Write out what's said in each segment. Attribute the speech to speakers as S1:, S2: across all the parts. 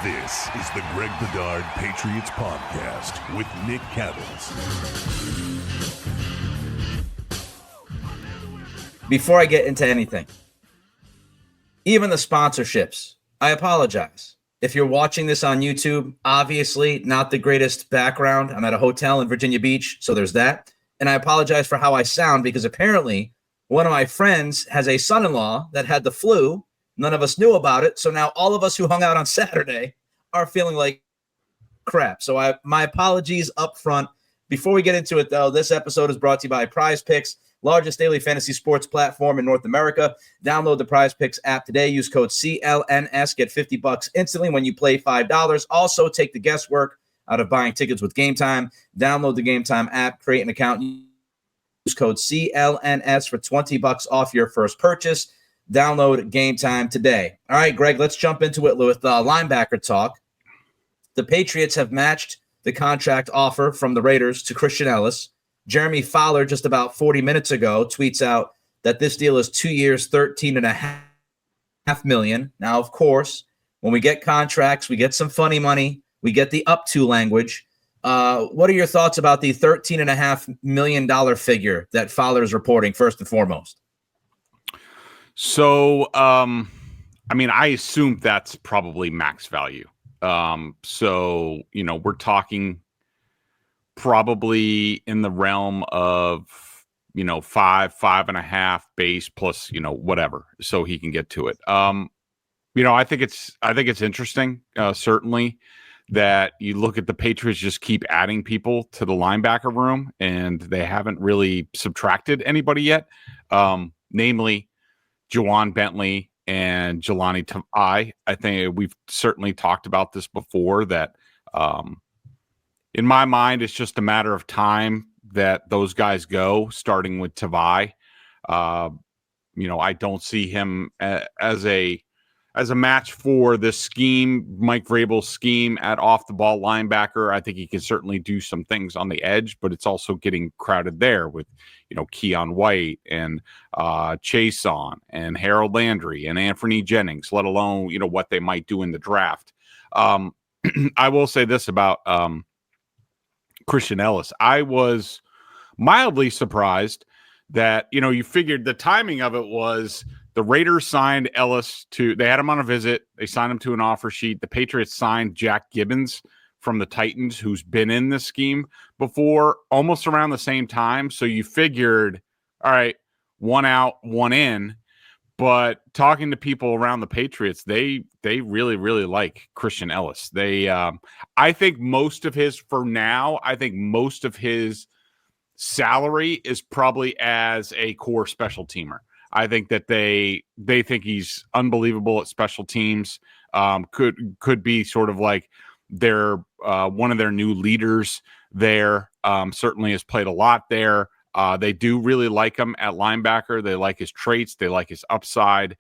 S1: This is the Greg Bedard Patriots Podcast with Nick Caddles.
S2: Before I get into anything, even the sponsorships, I apologize. If you're watching this on YouTube, obviously not the greatest background. I'm at a hotel in Virginia Beach, so there's that. And I apologize for how I sound because apparently one of my friends has a son-in-law that had the flu. None of us knew about it. So now all of us who hung out on Saturday are feeling like crap. So my apologies up front. Before we get into it, though, this episode is brought to you by Prize Picks, largest daily fantasy sports platform in North America. Download the Prize Picks app today. Use code CLNS. Get $50 instantly when you play $5. Also, take the guesswork out of buying tickets with Game Time. Download the Game Time app. Create an account. Use code CLNS for $20 off your first purchase. Download Game Time today. All right, Greg, let's jump into it with linebacker talk. The Patriots have matched the contract offer from the Raiders to Christian Ellis. Jeremy Fowler, just about 40 minutes ago, tweets out that this deal is 2 years, $13.5 million. Now, of course, when we get contracts, we get some funny money. We get the up to language. What are your thoughts about the $13.5 million figure that Fowler is reporting, first and foremost?
S3: So, I assume that's probably max value. So, we're talking probably in the realm of, 5.5 base plus, whatever, so he can get to it. I think it's interesting, certainly, that you look at the Patriots just keep adding people to the linebacker room, and they haven't really subtracted anybody yet, namely Juwan Bentley and Jelani Tavai. I think we've certainly talked about this before, that in my mind, it's just a matter of time that those guys go, starting with Tavai. I don't see him as a match for this scheme, Mike Vrabel's scheme at off-the-ball linebacker. I think he can certainly do some things on the edge, but it's also getting crowded there with, Keon White and Chason and Harold Landry and Anthony Jennings, let alone, what they might do in the draft. I will say this about Christian Ellis. I was mildly surprised that, you figured the timing of it was the Raiders signed Ellis they had him on a visit. They signed him to an offer sheet. The Patriots signed Jack Gibbons from the Titans, who's been in this scheme before, almost around the same time. So you figured, all right, one out, one in. But talking to people around the Patriots, they really, really like Christian Ellis. I think most of his salary is probably as a core special teamer. I think that they think he's unbelievable at special teams. Could be sort of like their one of their new leaders there. Certainly has played a lot there. They do really like him at linebacker. They like his traits. They like his upside.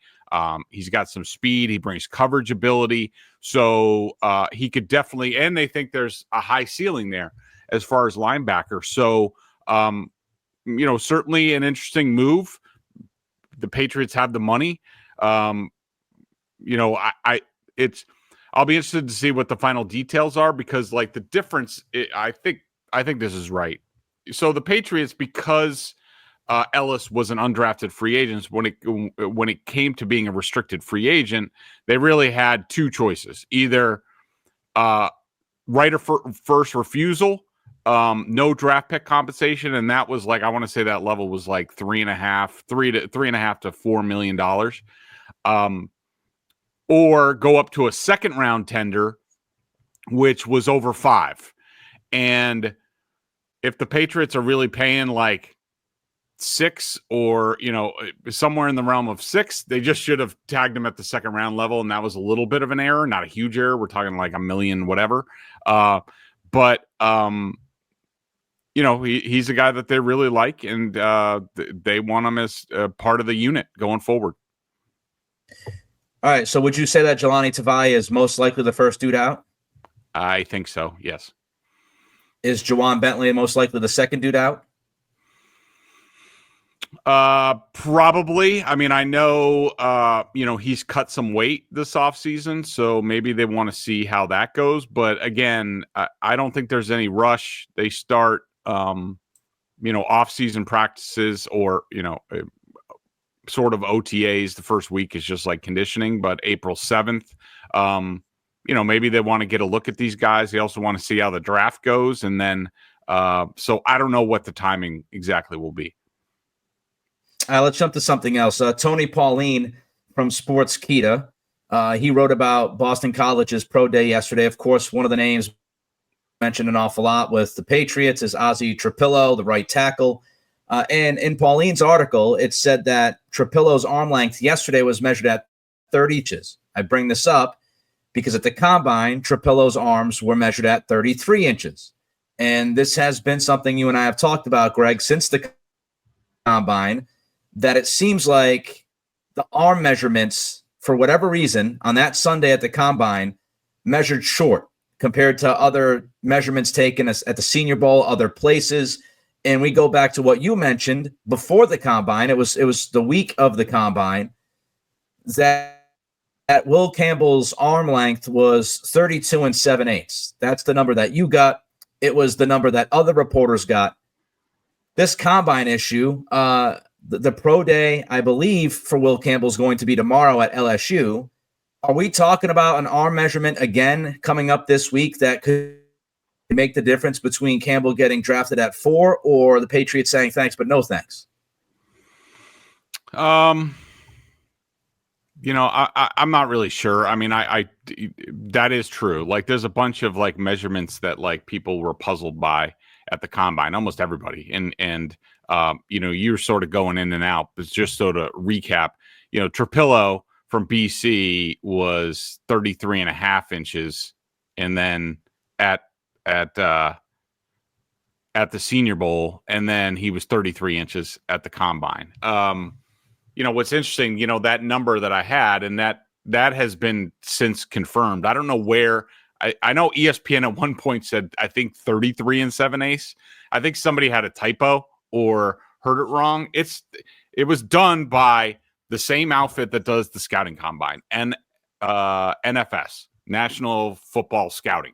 S3: He's got some speed. He brings coverage ability. So he could definitely, and they think there's a high ceiling there as far as linebacker. So, certainly an interesting move. The Patriots have the money. I'll be interested to see what the final details are, because the difference, I think this is right. So the Patriots, because Ellis was an undrafted free agent, when it came to being a restricted free agent, they really had two choices: either right of first refusal, no draft pick compensation, and that was I want to say that level was $3.5 to $4 million, or go up to a second round tender, which was over $5 million. And if the Patriots are really paying $6 or somewhere in the realm of $6, they just should have tagged him at the second round level, and that was a little bit of an error, not a huge error. We're talking $1 million, whatever. But he's a guy that they really like, and they want him as part of the unit going forward.
S2: All right, so would you say that Jelani Tavai is most likely the first dude out?
S3: I think so, yes.
S2: Is Juwan Bentley most likely the second dude out?
S3: Probably. I mean, I know, he's cut some weight this offseason, so maybe they want to see how that goes. But again, I don't think there's any rush. They start, off-season practices or, sort of OTAs. The first week is just like conditioning, but April 7th, maybe they want to get a look at these guys. They also want to see how the draft goes. And then, so I don't know what the timing exactly will be.
S2: Let's jump to something else. Tony Pauline from Sports Kita, he wrote about Boston College's pro day yesterday. Of course, one of the names mentioned an awful lot with the Patriots is Ozzie Trapillo, the right tackle. And in Pauline's article, it said that Trapillo's arm length yesterday was measured at 30 inches. I bring this up because at the combine, Trapillo's arms were measured at 33 inches. And this has been something you and I have talked about, Greg, since the combine, that it seems like the arm measurements, for whatever reason, on that Sunday at the combine, measured short compared to other measurements taken at the Senior Bowl, other places. And we go back to what you mentioned before the combine. It was the week of the combine that Will Campbell's arm length was 32 7/8. That's the number that you got. It was the number that other reporters got. This combine issue, the pro day, I believe, for Will Campbell is going to be tomorrow at LSU. Are we talking about an arm measurement again coming up this week that could make the difference between Campbell getting drafted at 4 or the Patriots saying thanks but no thanks?
S3: I'm not really sure. I mean, that is true. Like, there's a bunch of like measurements that like people were puzzled by at the combine, almost everybody. And you're sort of going in and out, but just so to recap, Trapillo from BC was 33 and a half inches. And then at the Senior Bowl, and then he was 33 inches at the combine. What's interesting, that number that I had, and that has been since confirmed. I don't know where. I know ESPN at one point said, I think 33 7/8. I think somebody had a typo or heard it wrong. It was done by the same outfit that does the scouting combine, and NFS, National Football Scouting,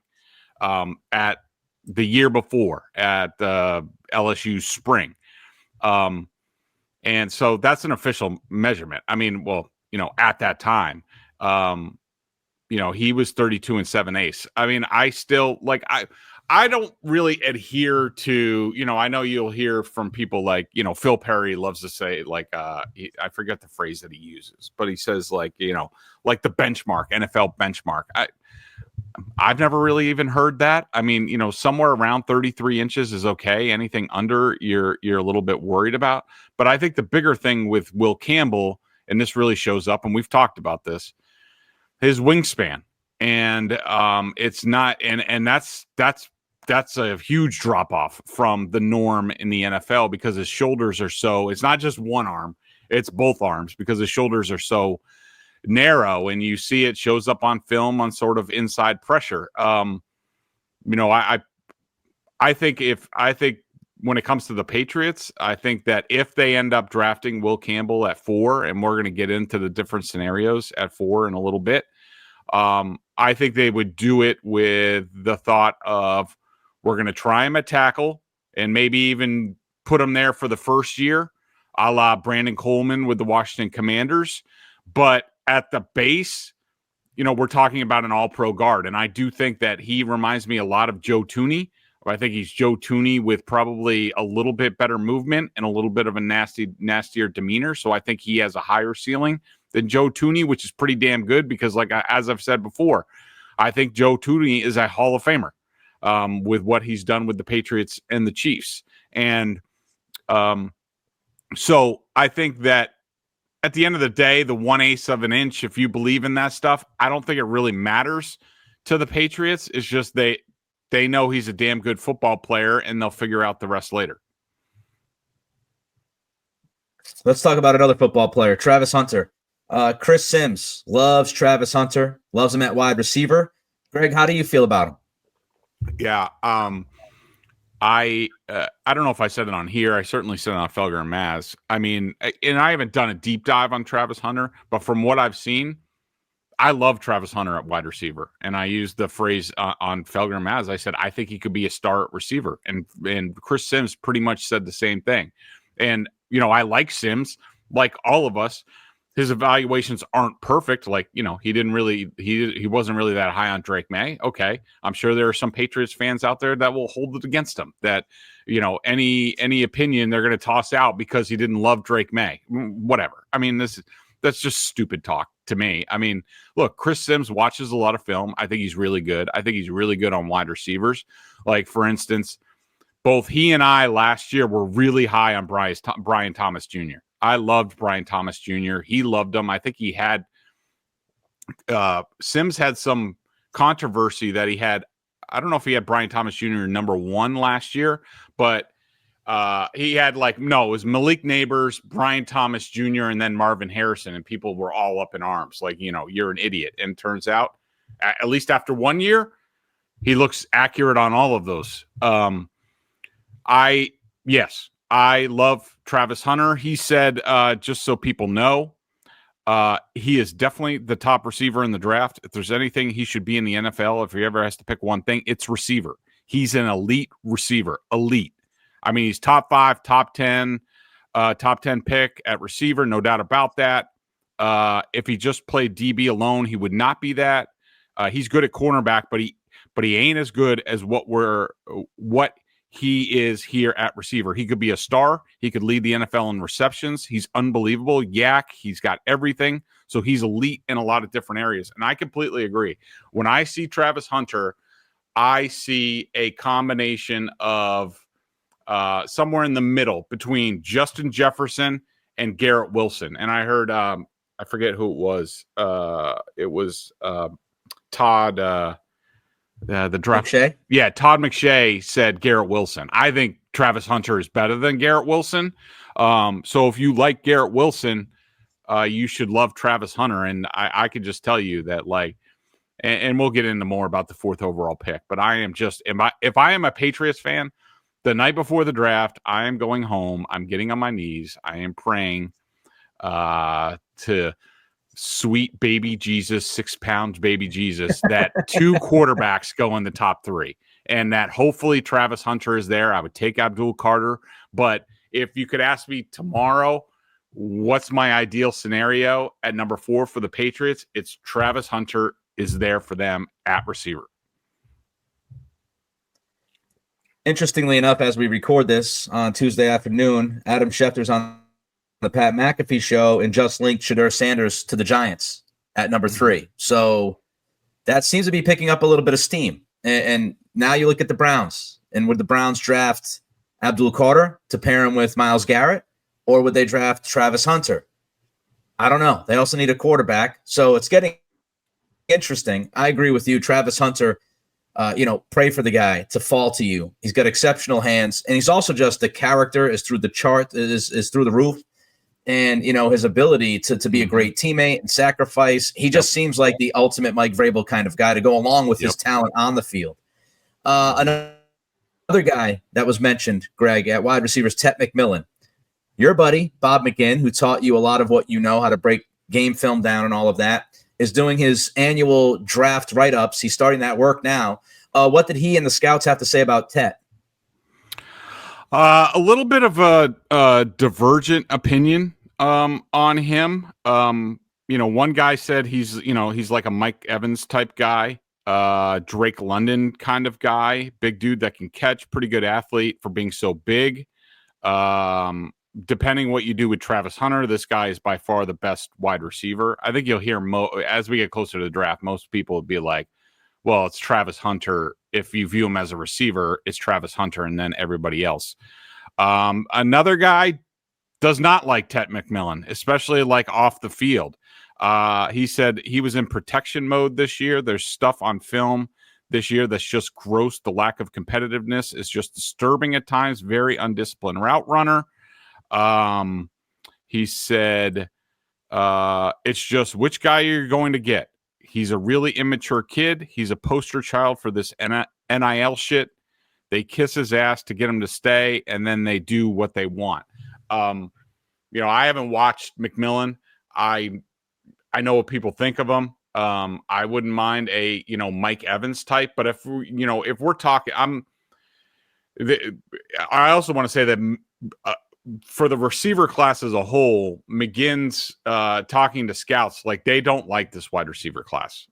S3: at the year before at LSU spring. And so that's an official measurement. I mean, at that time, he was 32 7/8. I mean, I still I don't really adhere to, I know you'll hear from people like, Phil Perry loves to say I forget the phrase that he uses, but he says like the benchmark, NFL benchmark. I've never really even heard that. I mean, somewhere around 33 inches is okay. Anything under, you're a little bit worried about. But I think the bigger thing with Will Campbell, and this really shows up, and we've talked about this, his wingspan. And it's not, and that's a huge drop off from the norm in the NFL, because his shoulders are so, it's not just one arm, it's both arms, because his shoulders are so narrow, and you see it shows up on film on sort of inside pressure. I think when it comes to the Patriots, I think that if they end up drafting Will Campbell at 4, and we're going to get into the different scenarios at 4 in a little bit, I think they would do it with the thought of, we're going to try him at tackle and maybe even put him there for the first year, a la Brandon Coleman with the Washington Commanders. But at the base, we're talking about an all-pro guard. And I do think that he reminds me a lot of Joe Thuney. I think he's Joe Thuney with probably a little bit better movement and a little bit of a nastier demeanor. So I think he has a higher ceiling than Joe Thuney, which is pretty damn good, because as I've said before, I think Joe Thuney is a Hall of Famer with what he's done with the Patriots and the Chiefs. And so I think that at the end of the day, the 1/8 of an inch, if you believe in that stuff, I don't think it really matters to the Patriots. It's just they know he's a damn good football player, and they'll figure out the rest later.
S2: Let's talk about another football player, Travis Hunter. Chris Sims loves Travis Hunter, loves him at wide receiver. Greg, how do you feel about him?
S3: Yeah. I don't know if I said it on here. I certainly said it on Felger and Maz. I mean, and I haven't done a deep dive on Travis Hunter, but from what I've seen, I love Travis Hunter at wide receiver. And I used the phrase on Felger and Maz. I said, I think he could be a star at receiver. And Chris Sims pretty much said the same thing. And, you know, I like Sims, like all of us. His evaluations aren't perfect. Like, you know, he wasn't really that high on Drake May. Okay. I'm sure there are some Patriots fans out there that will hold it against him, that, you know, any opinion they're going to toss out because he didn't love Drake May, whatever. I mean, that's just stupid talk to me. I mean, look, Chris Sims watches a lot of film. I think he's really good. I think he's really good on wide receivers. Like, for instance, both he and I last year were really high on Brian Thomas Jr. I loved Brian Thomas Jr. He loved him. I think he had Sims had some controversy that he had. I don't know if he had Brian Thomas Jr. number 1 last year, but he had it was Malik Neighbors, Brian Thomas Jr., and then Marvin Harrison, and people were all up in arms. Like, you know, you're an idiot. And it turns out, at least after 1 year, he looks accurate on all of those. I love Travis Hunter. He said, just so people know, he is definitely the top receiver in the draft. If there's anything he should be in the NFL, if he ever has to pick one thing, it's receiver. He's an elite receiver. Elite. I mean, he's top 5, top 10 pick at receiver, no doubt about that. If he just played DB alone, he would not be that. He's good at cornerback, but he ain't as good as what he is here at receiver. He could be a star. He could lead the NFL in receptions. He's unbelievable. Yak. He's got everything. So he's elite in a lot of different areas. And I completely agree. When I see Travis Hunter, I see a combination of somewhere in the middle between Justin Jefferson and Garrett Wilson. And I heard, I forget who it was. It was Todd. The draft.
S2: McShay?
S3: Yeah, Todd McShay said Garrett Wilson. I think Travis Hunter is better than Garrett Wilson. So if you like Garrett Wilson, you should love Travis Hunter. And I could just tell you that, like, and we'll get into more about the 4th overall pick. But I am just, if I am a Patriots fan, the night before the draft, I am going home. I'm getting on my knees. I am praying to sweet baby Jesus, 6 pounds baby Jesus, that 2 quarterbacks go in the top 3, and that hopefully Travis Hunter is there. I would take Abdul Carter, but if you could ask me tomorrow, what's my ideal scenario at number 4 for the Patriots? It's Travis Hunter is there for them at receiver.
S2: Interestingly enough, as we record this on Tuesday afternoon, Adam Schefter's on the Pat McAfee show and just linked Shedeur Sanders to the Giants at number 3. So that seems to be picking up a little bit of steam. And now you look at the Browns, and would the Browns draft Abdul Carter to pair him with Myles Garrett, or would they draft Travis Hunter? I don't know. They also need a quarterback. So it's getting interesting. I agree with you. Travis Hunter, pray for the guy to fall to you. He's got exceptional hands, and he's also just the character is through the chart, is through the roof. And, his ability to be a great teammate and sacrifice. He just seems like the ultimate Mike Vrabel kind of guy to go along with his talent on the field. Another guy that was mentioned, Greg, at wide receivers, Tet McMillan. Your buddy, Bob McGinn, who taught you a lot of what you know, how to break game film down and all of that, is doing his annual draft write-ups. He's starting that work now. What did he and the scouts have to say about Tet?
S3: A little bit of a divergent opinion on him. One guy said he's like a Mike Evans type guy, Drake London kind of guy, big dude that can catch, pretty good athlete for being so big. Depending what you do with Travis Hunter, this guy is by far the best wide receiver. I think you'll hear as we get closer to the draft, most people would be like, well, it's Travis Hunter. If you view him as a receiver, it's Travis Hunter and then everybody else. Another guy does not like Tet McMillan, especially like off the field. He said he was in protection mode this year. There's stuff on film this year that's just gross. The lack of competitiveness is just disturbing at times. Very undisciplined route runner. He said it's just which guy you're going to get. He's a really immature kid. He's a poster child for this NIL shit. They kiss his ass to get him to stay, and then they do what they want. I haven't watched McMillan. I know what people think of him. I wouldn't mind a Mike Evans type, but if we're talking, I also want to say that for the receiver class as a whole, McGinn's talking to scouts like they don't like this wide receiver class.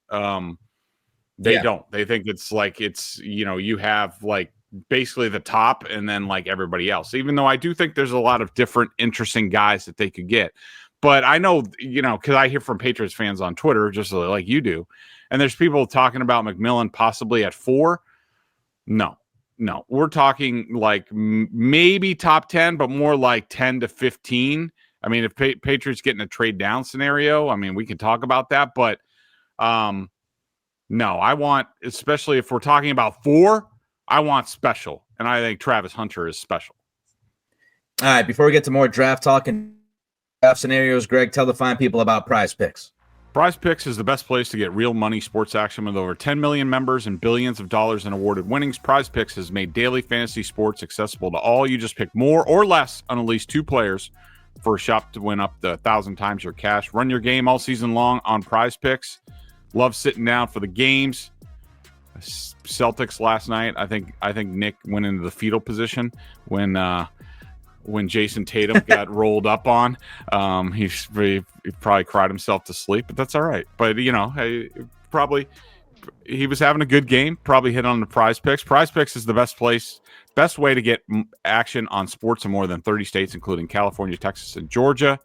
S3: They don't. They think it's you have like basically the top and then like everybody else. Even though I do think there's a lot of different interesting guys that they could get. But I know, because I hear from Patriots fans on Twitter, just like you do, and there's people talking about McMillan possibly at 4. No, we're talking like maybe top 10, but more like 10 to 15. I mean, if Patriots get in a trade down scenario, I mean, we can talk about that. But no, I want, especially if we're talking about 4, I want special. And I think Travis Hunter is special.
S2: All right, before we get to more draft talk and draft scenarios, Greg, tell the fine people about Prize Picks.
S3: Prize Picks is the best place to get real money sports action with over 10 million members and billions of dollars in awarded winnings. Prize Picks has made daily fantasy sports accessible to all. You just pick more or less on at least 2 players for a shot to win up to 1,000 times your cash. Run your game all season long on Prize Picks. Love sitting down for the games. Celtics last night. I think Nick went into the fetal position when Jason Tatum got rolled up on. He probably cried himself to sleep, but that's all right. But he was having a good game. Probably hit on the Prize Picks. Prize Picks is the best way to get action on sports in more than 30 states, including California, Texas, and Georgia.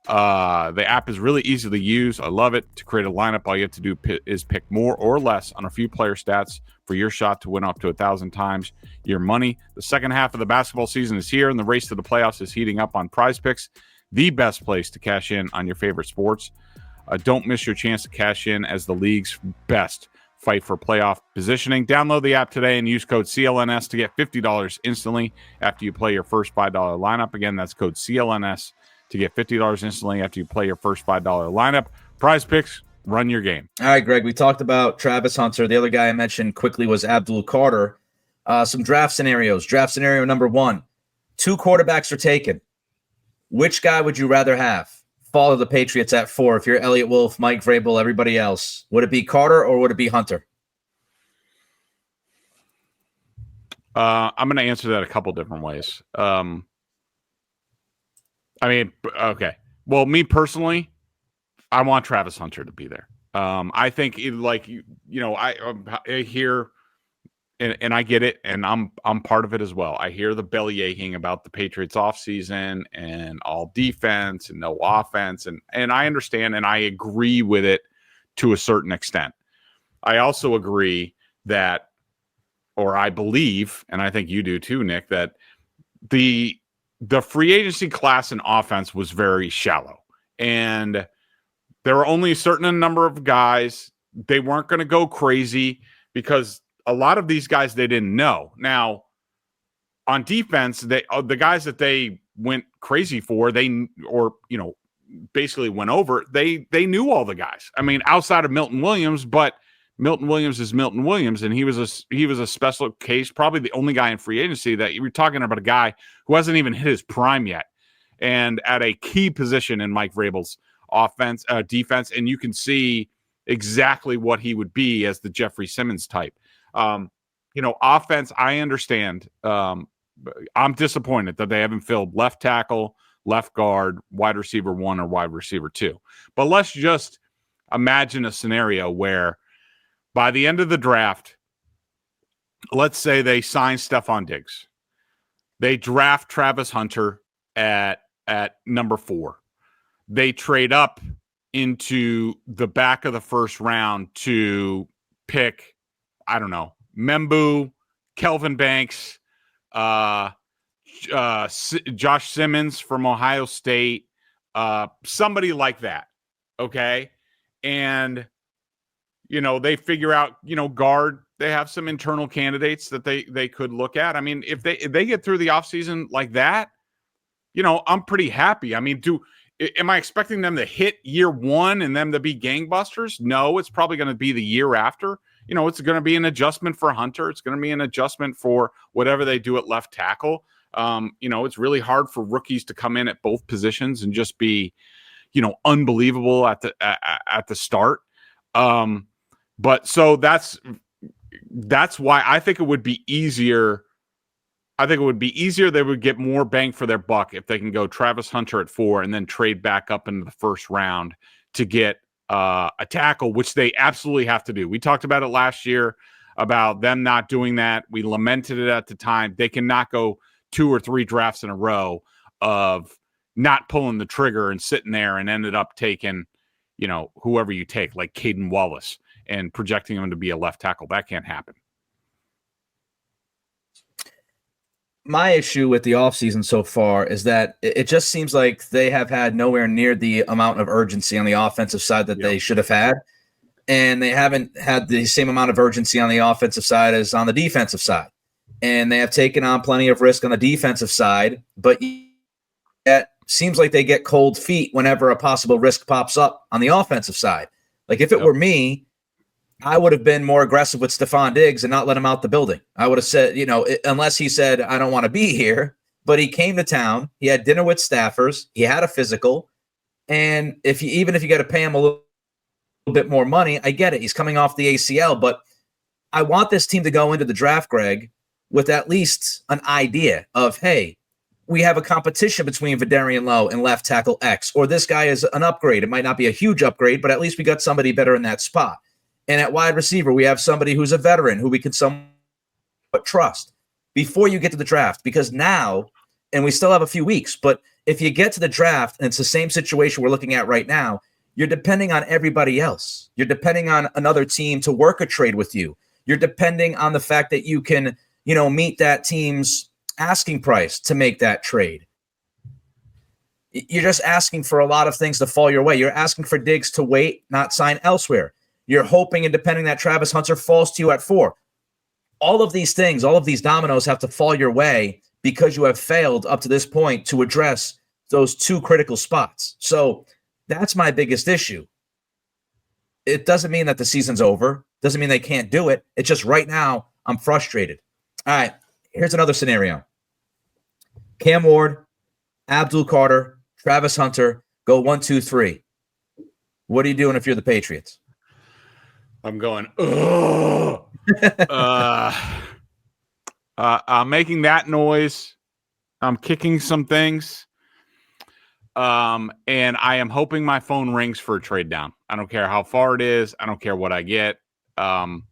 S3: The app is really easy to use. I love it. To create a lineup, all you have to do is pick more or less on a few player stats for your shot to win up to 1,000 times your money. The second half of the basketball season is here, and the race to the playoffs is heating up on Prize Picks, the best place to cash in on your favorite sports. Don't miss your chance to cash in as the league's best fight for playoff positioning. Download the app today and use code CLNS to get $50 instantly after you play your first $5 lineup. Again, that's code CLNS to get $50 instantly after you play your first $5 lineup. Prize Picks, run your game.
S2: All right, Greg, we talked about Travis Hunter. The other guy I mentioned quickly was Abdul Carter. Some draft scenarios. Draft scenario number 1. 2 quarterbacks are taken. Which guy would you rather have? Follow the Patriots at 4. If you're Elliott Wolf, Mike Vrabel, everybody else. Would it be Carter or would it be Hunter?
S3: I'm going to answer that a couple different ways. Okay. Well, me personally, I want Travis Hunter to be there. I think I hear, and I get it, and I'm part of it as well. I hear the belly aching about the Patriots offseason and all defense and no offense, and I understand and I agree with it to a certain extent. I also agree that, or I believe, and I think you do too, Nick, that the free agency class in offense was very shallow, and there were only a certain number of guys. They weren't going to go crazy because a lot of these guys they didn't know. Now, on defense, the guys that they went crazy for, basically went over. They knew all the guys. I mean, outside of Milton Williams, but Milton Williams is Milton Williams, and he was a special case, probably the only guy in free agency that you were talking about, a guy who hasn't even hit his prime yet, and at a key position in Mike Vrabel's defense, and you can see exactly what he would be as the Jeffrey Simmons type. Offense, I understand. I'm disappointed that they haven't filled left tackle, left guard, wide receiver 1, or wide receiver 2. But let's just imagine a scenario where by the end of the draft, let's say they sign Stephon Diggs. They draft Travis Hunter at number 4. They trade up into the back of the first round to pick, I don't know, Membu, Kelvin Banks, Josh Simmons from Ohio State, somebody like that. Okay. And, they figure out, guard, they have some internal candidates that they could look at. I mean, if they get through the offseason like that, I'm pretty happy. I mean, am I expecting them to hit year 1 and them to be gangbusters? No, it's probably going to be the year after. it's going to be an adjustment for Hunter. It's going to be an adjustment for whatever they do at left tackle. It's really hard for rookies to come in at both positions and just be, unbelievable at the start. But so that's why I think it would be easier. They would get more bang for their buck if they can go Travis Hunter at 4 and then trade back up into the first round to get a tackle, which they absolutely have to do. We talked about it last year about them not doing that. We lamented it at the time. They cannot go 2 or 3 drafts in a row of not pulling the trigger and sitting there and ended up taking, whoever you take, like Caden Wallace, and projecting him to be a left tackle. That can't happen.
S2: My issue with the offseason so far is that it just seems like they have had nowhere near the amount of urgency on the offensive side that they should have had. And they haven't had the same amount of urgency on the offensive side as on the defensive side. And they have taken on plenty of risk on the defensive side, but it seems like they get cold feet whenever a possible risk pops up on the offensive side. Like if it were me, I would have been more aggressive with Stephon Diggs and not let him out the building. I would have said, unless he said, I don't want to be here, but he came to town. He had dinner with staffers. He had a physical. And even if you got to pay him a little bit more money, I get it. He's coming off the ACL, but I want this team to go into the draft, Greg, with at least an idea of, hey, we have a competition between Vidarian Lowe and left tackle X, or this guy is an upgrade. It might not be a huge upgrade, but at least we got somebody better in that spot. And at wide receiver, we have somebody who's a veteran who we can somewhat trust before you get to the draft. Because now, and we still have a few weeks, but if you get to the draft and it's the same situation we're looking at right now, you're depending on everybody else. You're depending on another team to work a trade with you. You're depending on the fact that you can, meet that team's asking price to make that trade. You're just asking for a lot of things to fall your way. You're asking for Diggs to wait, not sign elsewhere. You're hoping and depending that Travis Hunter falls to you at 4. All of these things, all of these dominoes have to fall your way because you have failed up to this point to address those 2 critical spots. So that's my biggest issue. It doesn't mean that the season's over. Doesn't mean they can't do it. It's just right now I'm frustrated. All right, here's another scenario. Cam Ward, Abdul Carter, Travis Hunter, go 1, 2, 3. What are you doing if you're the Patriots?
S3: I'm going, ugh. I'm making that noise. I'm kicking some things. And I am hoping my phone rings for a trade down. I don't care how far it is. I don't care what I get. I'm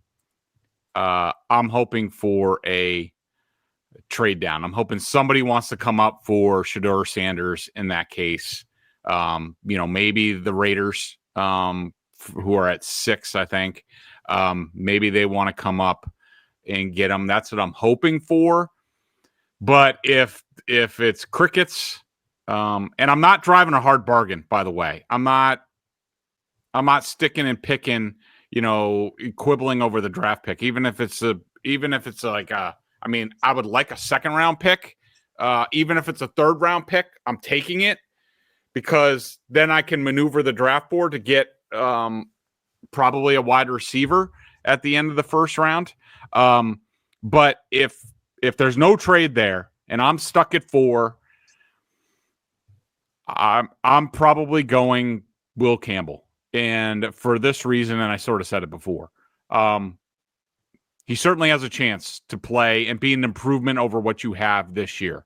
S3: hoping for a trade down. I'm hoping somebody wants to come up for Shedeur Sanders in that case. Maybe the Raiders, who are at 6, I think. Maybe they want to come up and get him. That's what I'm hoping for. But if it's crickets, and I'm not driving a hard bargain, by the way. I'm not sticking and picking, quibbling over the draft pick. Even if it's like I would like a 2nd round pick. Even if it's a 3rd round pick, I'm taking it because then I can maneuver the draft board to get probably a wide receiver at the end of the first round. But if there's no trade there and I'm stuck at 4, I'm probably going Will Campbell. And for this reason, and I sort of said it before, he certainly has a chance to play and be an improvement over what you have this year.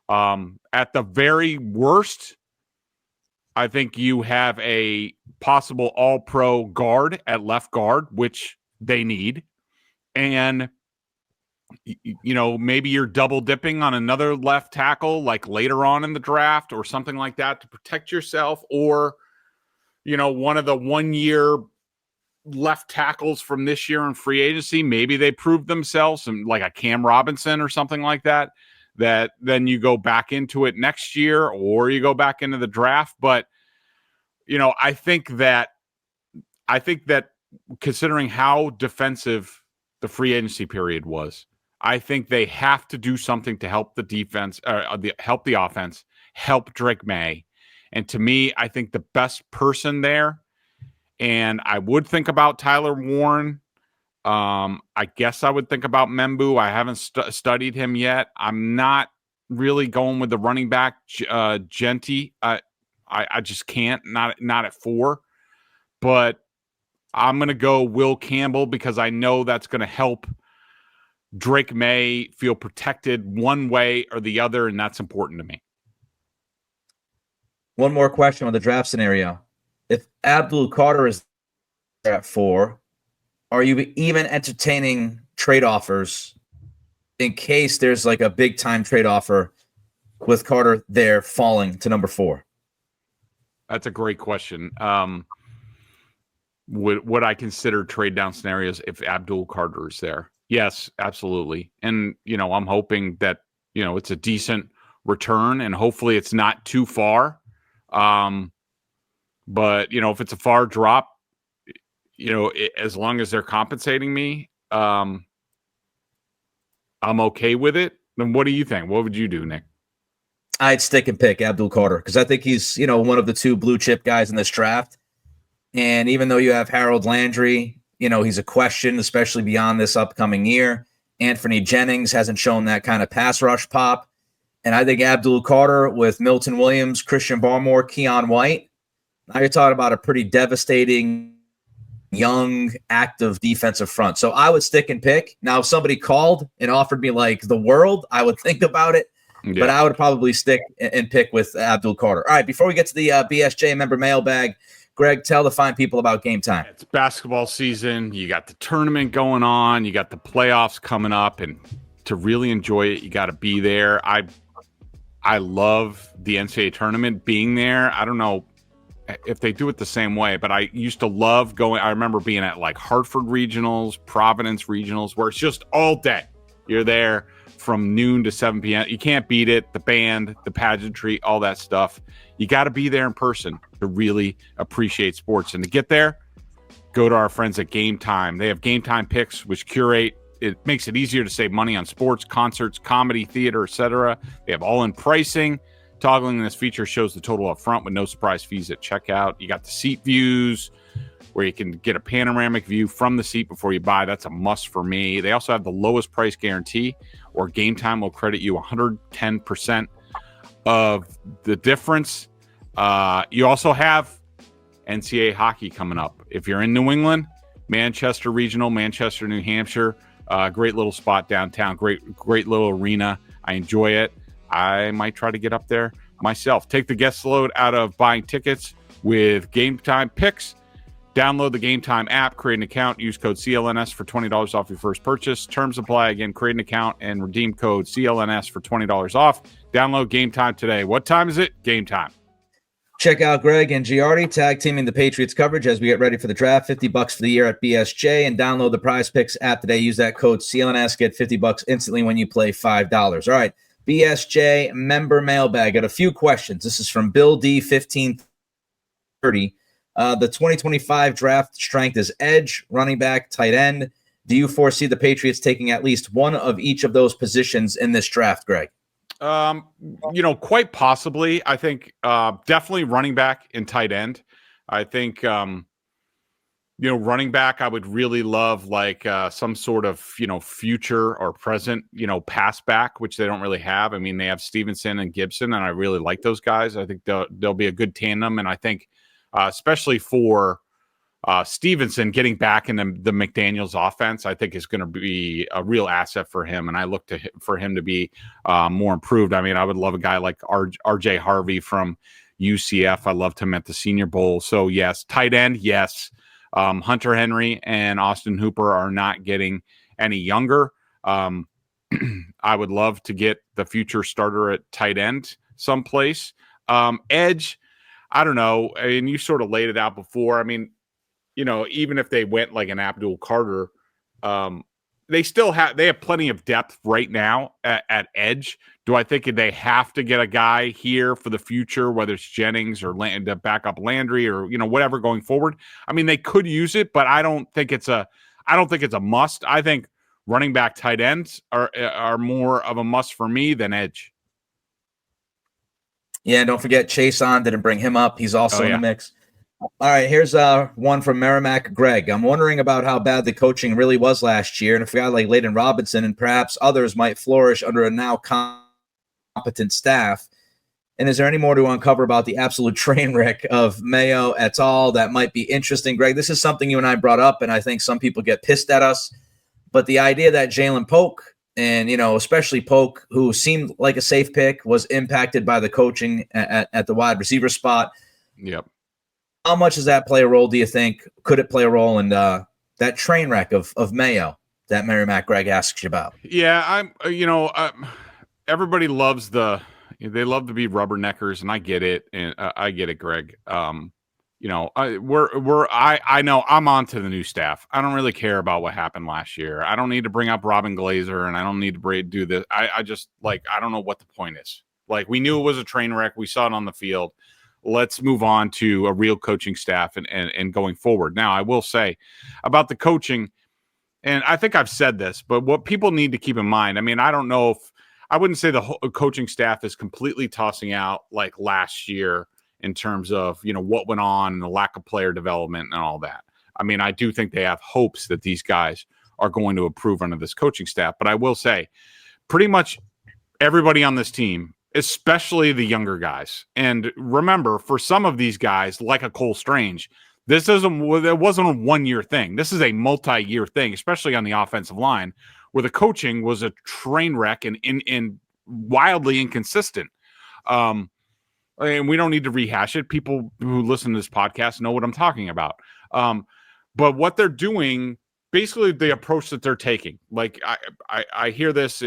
S3: At the very worst, I think you have a possible all-pro guard at left guard, which they need. And, maybe you're double dipping on another left tackle, like later on in the draft or something like that to protect yourself. Or, one of the 1-year left tackles from this year in free agency, maybe they prove themselves, and like a Cam Robinson or something like that, that then you go back into it next year or you go back into the draft. But, I think that considering how defensive the free agency period was, I think they have to do something to help the defense, help the offense, help Drake May. And to me, I think the best person there, and I would think about Tyler Warren, I guess I would think about Membu. I haven't studied him yet. I'm not really going with the running back, Genty. I just can't, not at 4. But I'm going to go Will Campbell because I know that's going to help Drake May feel protected one way or the other, and that's important to me.
S2: One more question on the draft scenario. If Abdul Carter is there at 4, are you even entertaining trade offers in case there's like a big time trade offer with Carter there falling to number 4?
S3: That's a great question. Would I consider trade down scenarios if Abdul Carter is there? Yes, absolutely. And, I'm hoping that, it's a decent return and hopefully it's not too far. But, if it's a far drop, as long as they're compensating me, I'm okay with it. Then what do you think? What would you do, Nick?
S2: I'd stick and pick Abdul Carter because I think he's, one of the 2 blue chip guys in this draft. And even though you have Harold Landry, he's a question, especially beyond this upcoming year. Anthony Jennings hasn't shown that kind of pass rush pop. And I think Abdul Carter with Milton Williams, Christian Barmore, Keon White, now you're talking about a pretty devastating, young, active defensive front. So I would stick and pick. Now, if somebody called and offered me like the world, I would think about it. Yeah. But I would probably stick and pick with Abdul Carter. All right, before we get to the BSJ member mailbag, Greg, tell the fine people about Game Time.
S3: It's basketball season. You got the tournament going on. You got the playoffs coming up. And to really enjoy it, you got to be there. I love the NCAA tournament, being there. I don't know if they do it the same way, but I used to love going. I remember being at like Hartford regionals, Providence regionals, where it's just all day. You're there from noon to 7 p.m. You can't beat it. The band, the pageantry, all that stuff. You got to be there in person to really appreciate sports. And to get there, go to our friends at Game Time. They have Game Time picks, which curate. It makes it easier to save money on sports, concerts, comedy, theater, etc. They have all-in pricing. Toggling this feature shows the total up front with no surprise fees at checkout. You got the seat views where you can get a panoramic view from the seat before you buy. That's a must for me. They also have the lowest price guarantee, or Game Time will credit you 110% of the difference. You also have NCAA hockey coming up. If you're in New England, Manchester Regional, Manchester, New Hampshire, great little spot downtown, great little arena. I enjoy it. I might try to get up there myself. Take the guest load out of buying tickets with Game Time picks. Download the Game Time app, create an account, use code CLNS for $20 off your first purchase. Terms apply. Again, create an account and redeem code CLNS for $20 off. Download Game Time today. What time is it? Game Time.
S2: Check out Greg and Giardi tag teaming the Patriots coverage as we get ready for the draft. $50 for the year at BSJ, and download the Prize Picks app today. Use that code CLNS. Get $50 instantly when you play $5. All right, BSJ member mailbag. Got a few questions. This is from Bill D 1530. The 2025 draft strength is edge, running back, tight end. Do you foresee the Patriots taking at least one of each of those positions in this draft, Greg?
S3: Quite possibly. I think definitely running back and tight end. I think running back, I would really love like some sort of future or present pass back, which they don't really have. I mean, they have Stevenson and Gibson, and I really like those guys. I think they'll be a good tandem, and I think especially for Stevenson getting back in the McDaniels offense, I think is going to be a real asset for him. And I look for him to be more improved. I mean, I would love a guy like RJ Harvey from UCF. I loved him at the Senior Bowl. So yes, tight end. Yes. Hunter Henry and Austin Hooper are not getting any younger. I would love to get the future starter at tight end someplace. Edge, I don't know. And you sort of laid it out before. I mean, even if they went like an Abdul Carter, they have plenty of depth right now at edge. Do I think they have to get a guy here for the future, whether it's Jennings or to back up Landry or whatever going forward? I mean, they could use it, but I don't think it's a must. I think running back, tight ends are more of a must for me than edge.
S2: Yeah, don't forget Chase on didn't bring him up. He's also in the mix. All right, here's one from Merrimack Greg. I'm wondering about how bad the coaching really was last year, and if a guy like Layden Robinson and perhaps others might flourish under a now competent staff. And is there any more to uncover about the absolute train wreck of Mayo et al. That might be interesting? Greg, this is something you and I brought up, and I think some people get pissed at us. But the idea that Jalen Polk, and especially Polk, who seemed like a safe pick, was impacted by the coaching at the wide receiver spot.
S3: Yep.
S2: How much does that play a role, do you think? Could it play a role in that train wreck of Mayo that Merrimack Greg asks you about?
S3: Yeah, everybody loves they love to be rubberneckers, and I get it, and I get it, Greg. I know I'm on to the new staff. I don't really care about what happened last year. I don't need to bring up Robin Glazer, and I don't need to do this. I just I don't know what the point is. We knew it was a train wreck. We saw it on the field. Let's move on to a real coaching staff and going forward. Now, I will say about the coaching, and I think I've said this, but what people need to keep in mind, I don't know if I wouldn't say the whole coaching staff is completely tossing out like last year in terms of, what went on and the lack of player development and all that. I do think they have hopes that these guys are going to improve under this coaching staff. But I will say pretty much everybody on this team, especially the younger guys. And remember, for some of these guys, like a Cole Strange, it wasn't a one-year thing. This is a multi-year thing, especially on the offensive line, where the coaching was a train wreck and wildly inconsistent. And we don't need to rehash it. People who listen to this podcast know what I'm talking about. But what they're doing, basically the approach that they're taking, I hear this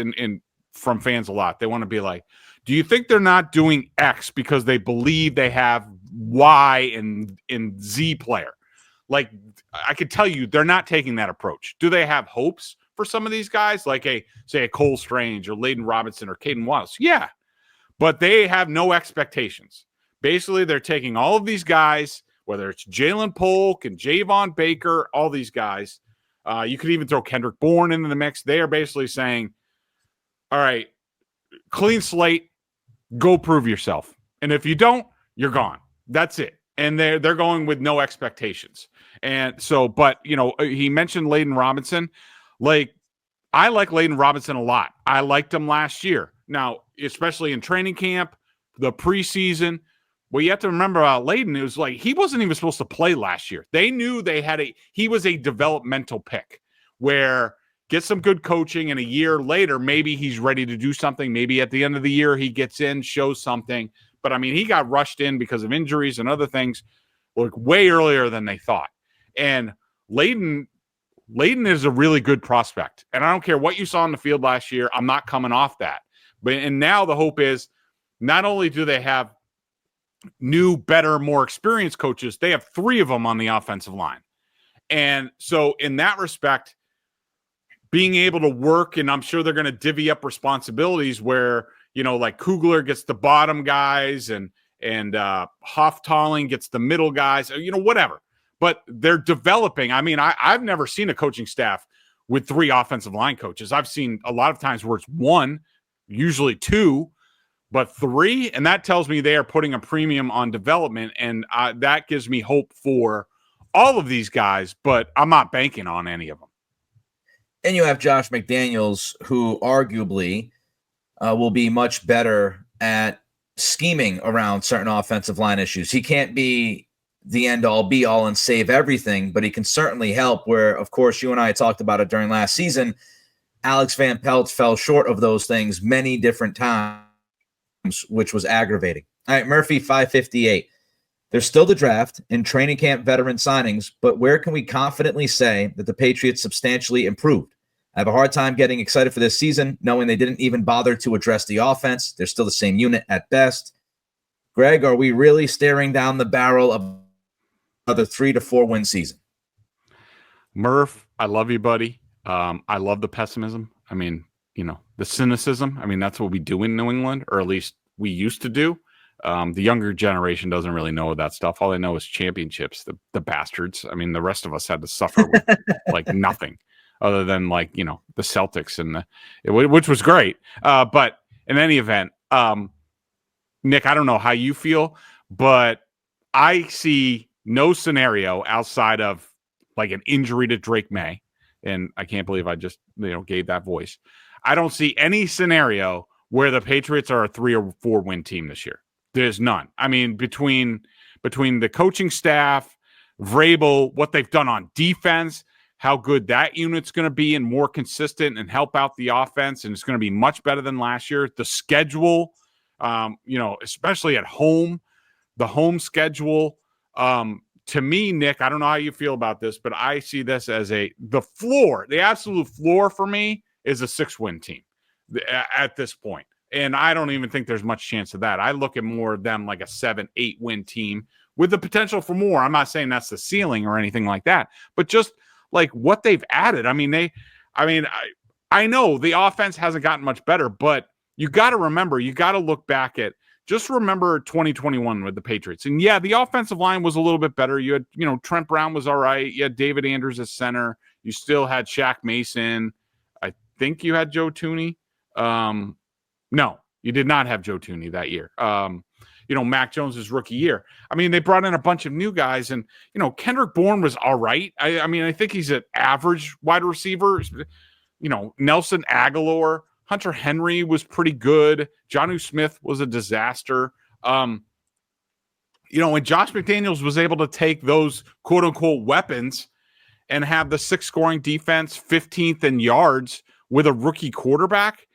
S3: from fans a lot. They want to be like, do you think they're not doing X because they believe they have Y and Z player? I could tell you they're not taking that approach. Do they have hopes for some of these guys, like a Cole Strange or Layden Robinson or Caden Wallace? Yeah, but they have no expectations. Basically, they're taking all of these guys, whether it's Jalen Polk and Javon Baker, all these guys. You could even throw Kendrick Bourne into the mix. They are basically saying, all right, clean slate, go prove yourself. And if you don't, you're gone. That's it. And they're going with no expectations. And so, but, he mentioned Layden Robinson. I like Layden Robinson a lot. I liked him last year. Now, especially in training camp, the preseason, what you have to remember about Layden is he wasn't even supposed to play last year. They knew he was a developmental pick where get some good coaching, and a year later, maybe he's ready to do something. Maybe at the end of the year, he gets in, shows something. But he got rushed in because of injuries and other things way earlier than they thought. And Layden is a really good prospect. And I don't care what you saw on the field last year. I'm not coming off that. And now the hope is not only do they have new, better, more experienced coaches, they have 3 of them on the offensive line. And so in that respect, being able to work, and I'm sure they're going to divvy up responsibilities where, Kugler gets the bottom guys and Hoftalling gets the middle guys, whatever. But they're developing. I've never seen a coaching staff with 3 offensive line coaches. I've seen a lot of times where it's 1, usually 2, but 3. And that tells me they are putting a premium on development. And that gives me hope for all of these guys, but I'm not banking on any of them.
S2: And you have Josh McDaniels, who arguably will be much better at scheming around certain offensive line issues. He can't be the end-all, be-all, and save everything, but he can certainly help where, of course, you and I talked about it during last season. Alex Van Pelt fell short of those things many different times, which was aggravating. All right, Murphy, 558. There's still the draft and training camp veteran signings, but where can we confidently say that the Patriots substantially improved? I have a hard time getting excited for this season, knowing they didn't even bother to address the offense. They're still the same unit at best. Greg, are we really staring down the barrel of another 3 to 4 win season?
S3: Murph, I love you, buddy. I love the pessimism. The cynicism. That's what we do in New England, or at least we used to do. The younger generation doesn't really know that stuff. All they know is championships, the bastards. The rest of us had to suffer with nothing other than the Celtics which was great. But in any event, Nick, I don't know how you feel, but I see no scenario outside of like an injury to Drake May. And I can't believe I just, gave that voice. I don't see any scenario where the Patriots are a 3 or 4 win team this year. There's none. I mean, between the coaching staff, Vrabel, what they've done on defense, how good that unit's going to be and more consistent and help out the offense, and it's going to be much better than last year. The schedule, especially at home, the home schedule. To me, Nick, I don't know how you feel about this, but I see this as the absolute floor for me is a 6-win team at this point. And I don't even think there's much chance of that. I look at more of them like a 7-8 win team with the potential for more. I'm not saying that's the ceiling or anything like that, but just like what they've added. I know the offense hasn't gotten much better, but you got to remember, you got to look back at, just remember 2021 with the Patriots. And yeah, the offensive line was a little bit better. You had, Trent Brown was all right. You had David Andrews as center. You still had Shaq Mason. I think you had Joe Thuney. No, you did not have Joe Thuney that year. Mac Jones's rookie year. I mean, they brought in a bunch of new guys, and, Kendrick Bourne was all right. I think he's an average wide receiver. Nelson Aguilar, Hunter Henry was pretty good. Jonnu Smith was a disaster. And Josh McDaniels was able to take those quote unquote weapons and have the 6th scoring defense, 15th in yards with a rookie quarterback.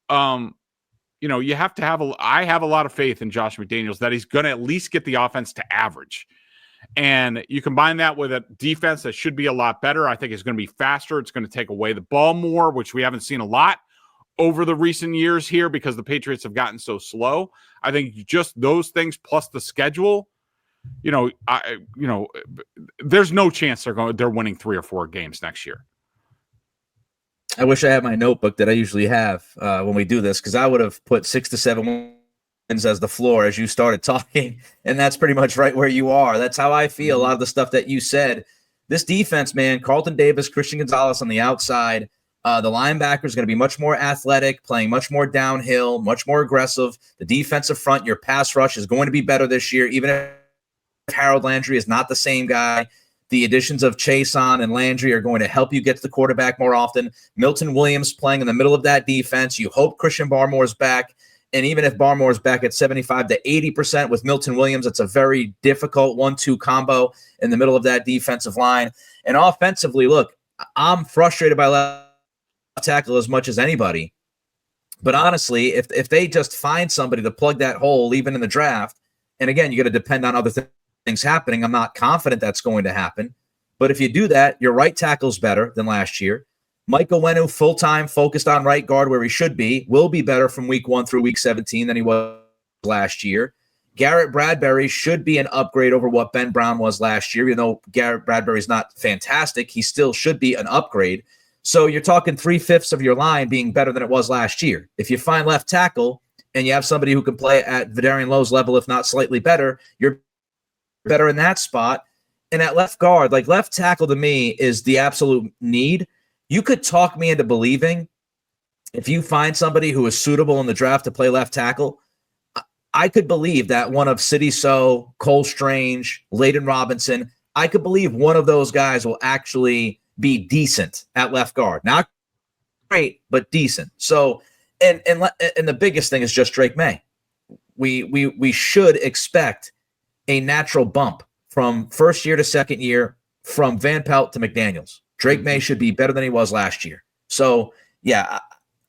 S3: You have to I have a lot of faith in Josh McDaniels that he's going to at least get the offense to average. And you combine that with a defense that should be a lot better. I think it's going to be faster. It's going to take away the ball more, which we haven't seen a lot over the recent years here because the Patriots have gotten so slow. I think just those things plus the schedule, there's no chance they're winning 3 or 4 games next year.
S2: I wish I had my notebook that I usually have when we do this, because I would have put 6 to 7 wins as the floor as you started talking, and that's pretty much right where you are. That's how I feel. A lot of the stuff that you said. This defense, man, Carlton Davis, Christian Gonzalez on the outside. The linebacker is going to be much more athletic, playing much more downhill, much more aggressive. The defensive front, your pass rush is going to be better this year, even if Harold Landry is not the same guy. The additions of Chason and Landry are going to help you get to the quarterback more often. Milton Williams playing in the middle of that defense. You hope Christian Barmore's back. And even if Barmore's back at 75 to 80% with Milton Williams, it's a very difficult 1-2 combo in the middle of that defensive line. And offensively, look, I'm frustrated by left tackle as much as anybody. But honestly, if they just find somebody to plug that hole, even in the draft, and again, you got to depend on other things happening. I'm not confident that's going to happen. But if you do that, your right tackle's better than last year. Mike Owenu, full-time, focused on right guard where he should be, will be better from week 1 through week 17 than he was last year. Garrett Bradbury should be an upgrade over what Ben Brown was last year. Even though Garrett Bradbury's not fantastic, he still should be an upgrade. So you're talking 3/5 of your line being better than it was last year. If you find left tackle and you have somebody who can play at Vidarian Lowe's level, if not slightly better, you're better in that spot. And at left guard, like left tackle to me is the absolute need. You could talk me into believing if you find somebody who is suitable in the draft to play left tackle, I could believe that one of City So, Cole Strange, Layden Robinson, I could believe one of those guys will actually be decent at left guard. Not great, but decent. So, and the biggest thing is just Drake May. We should expect a natural bump from first year to second year, from Van Pelt to McDaniels. Drake May should be better than he was last year. So, yeah,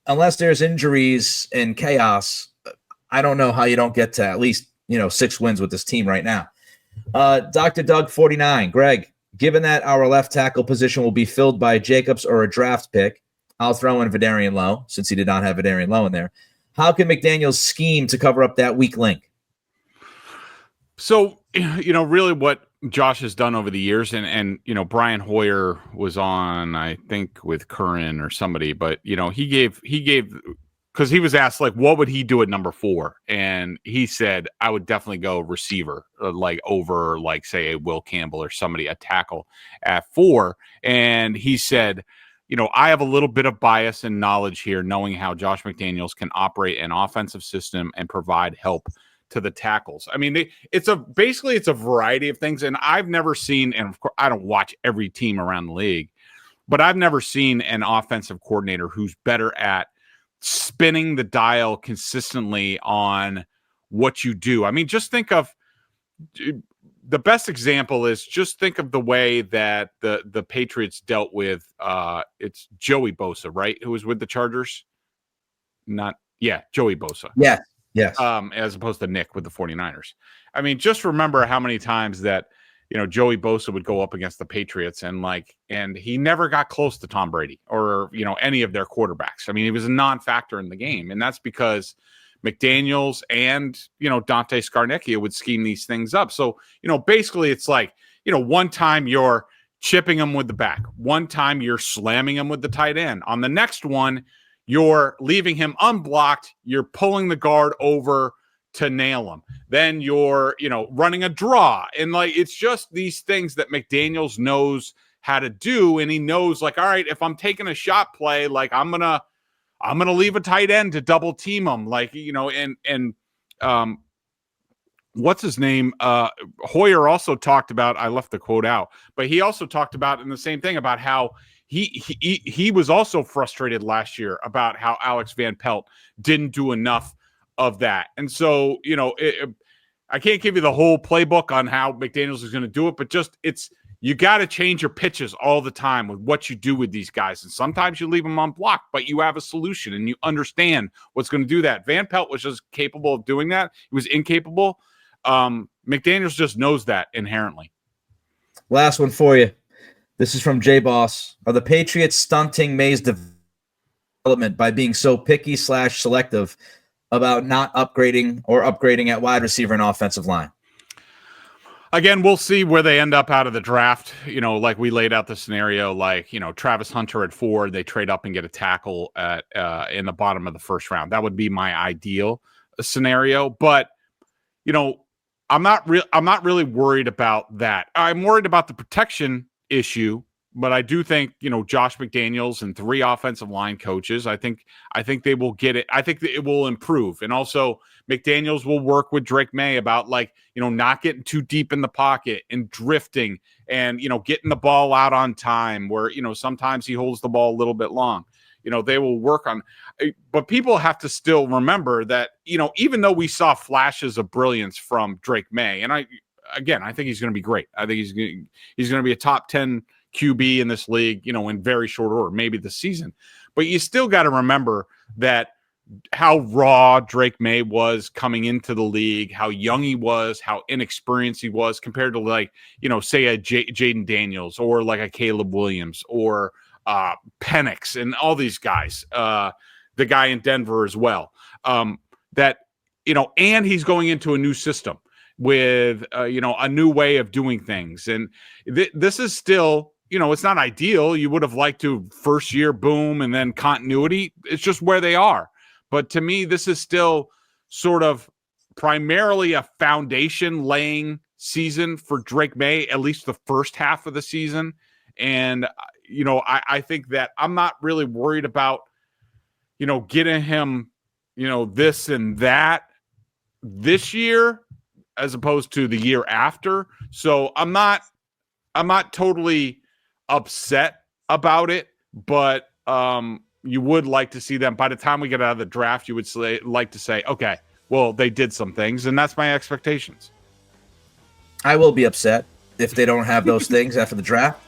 S2: unless there's injuries and chaos, I don't know how you don't get to at least, 6 wins with this team right now. Dr. Doug 49, Greg, given that our left tackle position will be filled by Jacobs or a draft pick, I'll throw in Vidarian Lowe since he did not have Vidarian Lowe in there. How can McDaniels scheme to cover up that weak link?
S3: So, really what Josh has done over the years, and Brian Hoyer was on, I think, with Curran or somebody, but he gave because he was asked what would he do at number 4, and he said I would definitely go receiver, over say a Will Campbell or somebody, a tackle at 4, and he said, I have a little bit of bias and knowledge here, knowing how Josh McDaniels can operate an offensive system and provide help to the tackles. I mean, it's a variety of things. And I've never seen, and of course, I don't watch every team around the league, but I've never seen an offensive coordinator who's better at spinning the dial consistently on what you do. I mean, just think of the best example is just think of the way that the Patriots dealt with it's Joey Bosa, right? Who was with the Chargers? Joey Bosa.
S2: Yeah. Yes.
S3: As opposed to Nick with the 49ers. I mean, just remember how many times that, Joey Bosa would go up against the Patriots and he never got close to Tom Brady or, any of their quarterbacks. I mean, he was a non-factor in the game. And that's because McDaniels and, Dante Scarnecchia would scheme these things up. So, basically it's like, one time you're chipping him with the back. One time you're slamming him with the tight end. On the next one, you're leaving him unblocked. You're pulling the guard over to nail him. Then you're, running a draw. And it's just these things that McDaniels knows how to do. And he knows all right, if I'm taking a shot play, I'm going to leave a tight end to double team him. What's his name? Hoyer also talked about, I left the quote out, but he also talked about in the same thing about how he was also frustrated last year about how Alex Van Pelt didn't do enough of that. And so, I can't give you the whole playbook on how McDaniels is going to do it, but you got to change your pitches all the time with what you do with these guys. And sometimes you leave them unblocked, but you have a solution and you understand what's going to do that. Van Pelt was just capable of doing that. He was incapable. McDaniels just knows that inherently.
S2: Last one for you. This is from J Boss. Are the Patriots stunting May's development by being so picky / selective about not upgrading at wide receiver and offensive line?
S3: Again, we'll see where they end up out of the draft. We laid out the scenario, Travis Hunter at 4, they trade up and get a tackle at in the bottom of the first round. That would be my ideal scenario. But, I'm not really worried about that. I'm worried about the protection issue, but I do think, Josh McDaniels and 3 offensive line coaches, I think they will get it. I think that it will improve. And also McDaniels will work with Drake May about not getting too deep in the pocket and drifting and, getting the ball out on time where, sometimes he holds the ball a little bit long. They will work on, but people have to still remember that, even though we saw flashes of brilliance from Drake May, and I think he's going to be great. I think he's going to be a top 10 QB in this league, in very short order, maybe this season. But you still got to remember that how raw Drake May was coming into the league, how young he was, how inexperienced he was compared to say a Jaden Daniels or a Caleb Williams or Penix and all these guys, the guy in Denver as well, and he's going into a new system with, a new way of doing things. And this is still, it's not ideal. You would have liked to first year boom and then continuity. It's just where they are. But to me, this is still sort of primarily a foundation laying season for Drake May, at least the first half of the season. And, I think that I'm not really worried about, getting him, this and that this year as opposed to the year after. So I'm not totally upset about it, but you would like to see them by the time we get out of the draft. You would like to say, okay, well, they did some things, and that's my expectations.
S2: I will be upset if they don't have those things after the draft.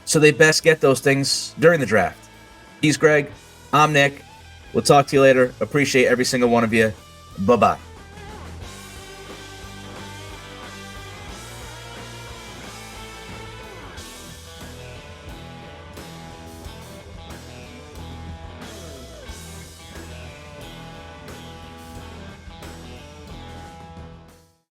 S2: So they best get those things during the draft. He's Greg. I'm Nick. We'll talk to you later. Appreciate every single one of you. Bye-bye.